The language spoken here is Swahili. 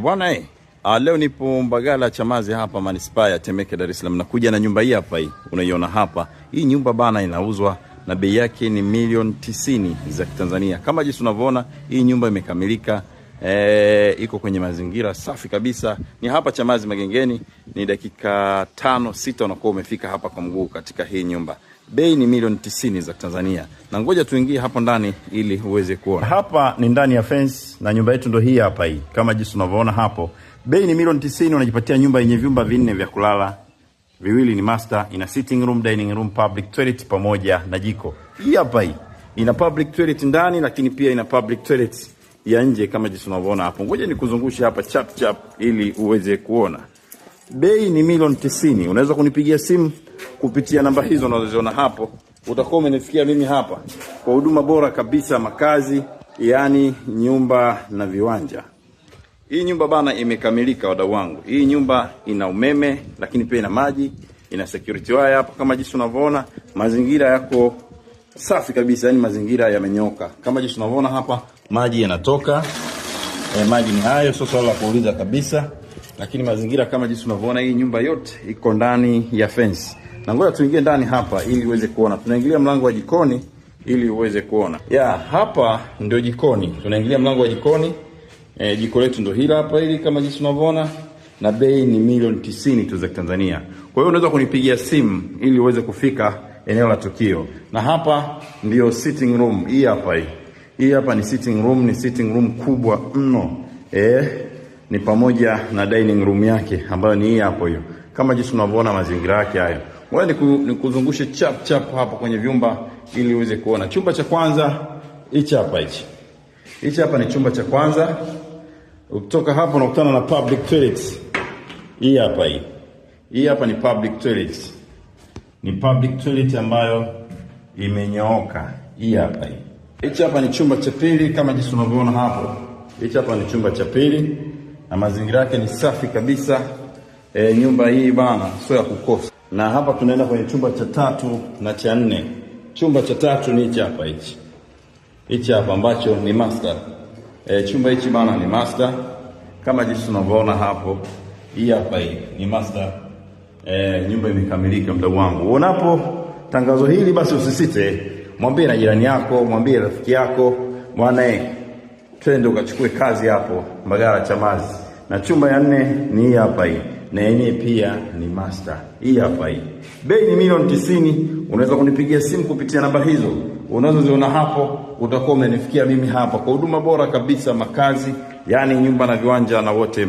Bwana leo nipo Mbagala Chamazi hapa manispaa ya Temeke, Dar es Salaam. Nakuja na nyumba hii hapa, hii unaiona hapa. Hii nyumba bana inauzwa na bei yake ni milioni 90 za Kitanzania. Kama jinsi unavyoona, hii nyumba imekamilika. Iko kwenye mazingira safi kabisa. Ni hapa Chamazi Magengeni, ni dakika 5-6 unakuwa umefika hapa kwa mguu katika hii nyumba. Bei ni milioni 90 za Tanzania. Na ngoja tuingie hapo ndani ili uweze kuona. Hapa ni ndani ya fence na nyumba yetu ndo hii hapa hii. Kama jinsi unavyoona hapo. Bei ni milioni 90, unajipatia nyumba yenye vyumba 4 vya kulala. Viwili ni master, ina sitting room, dining room, public toilet pamoja na jiko. Hii hapa hii. Ina public toilet ndani lakini pia ina public toilet ya nje kama jinsi unavyoona hapo. Ngoja nikuzungushe hapa chap chap ili uweze kuona. Bei ni milioni 90. Unaweza kunipigia simu kupitia namba hizo unazoziona hapo. Utakuwa umenifikia mimi hapa kwa huduma bora kabisa, makazi, yani nyumba na viwanja. Hii nyumba bana imekamilika wadau wangu. Hii nyumba ina umeme lakini pia ina maji, ina security wire hapo kama jinsi unavyoona. Mazingira yako safi kabisa, yani mazingira yamenyoka. Kama jinsi unavyoona hapa, maji yanatoka. Maji ni hayo, sio swala la kuuliza kabisa. Lakini mazingira kama jinsi unavyoona, hii nyumba yote iko ndani ya fence. Na ngoja tuingie ndani hapa ili uweze kuona. Tunaingilia mlango wa jikoni ili uweze kuona. Hapa ndio jikoni. Tunaingilia mlango wa jikoni. Jiko letu ndio hili hapa hili kama jinsi unavyoona, na bei ni milioni 90 tu za Tanzania. Kwa hiyo unaweza kunipigia simu ili uweze kufika eneo la tukio. Na hapa ndio sitting room. Hii hapa hii. Hii hapa ni sitting room, ni sitting room kubwa mno. Ni pamoja na dining room yake ambayo ni hii hapo hiyo. Kama jinsi unavyoona mazingira yake hayo. Ngoja nikuzungushe chap chap hapo kwenye vyumba ili uweze kuona. Chumba cha kwanza hichi hapa hichi. Hichi hapa ni chumba cha kwanza. Ukitoka hapo unakutana na public toilet. Hii hapa hii. Hii hapa ni public toilet. Ni public toilet ambayo imenyooka. Hii hapa hii. Hichi hapa ni chumba cha pili kama jinsi unavyoona hapo. Hichi hapa ni chumba cha pili na mazingira yake ni safi kabisa. Nyumba hii bana sio ya kukosa. Na hapa tunaenda kwenye chumba cha 3 na cha 4. Chumba cha 3 ni hichi hapa hichi. Hichi hapa ambacho ni master. Chumba hichi bana ni master. Kama jinsi unavyoona hapo. Hii hapa hii ni master. Nyumba imekamilika mdau wangu. Unapo tangazo hili basi usisite. Mwambie na jirani yako, mwambie rafiki yako, bwana twende ukachukue kazi hapo Mbagala Chamazi. Na chumba ya 4 ni hii hapa hii. Na yenyewe pia ni master. Hii hapa hii. Bei ni milioni 90. Unaweza kunipigia simu kupitia namba hizo unazoziona hapo. Utakuwa umenifikia mimi hapa kwa huduma bora kabisa, makazi, yani nyumba na viwanja na wote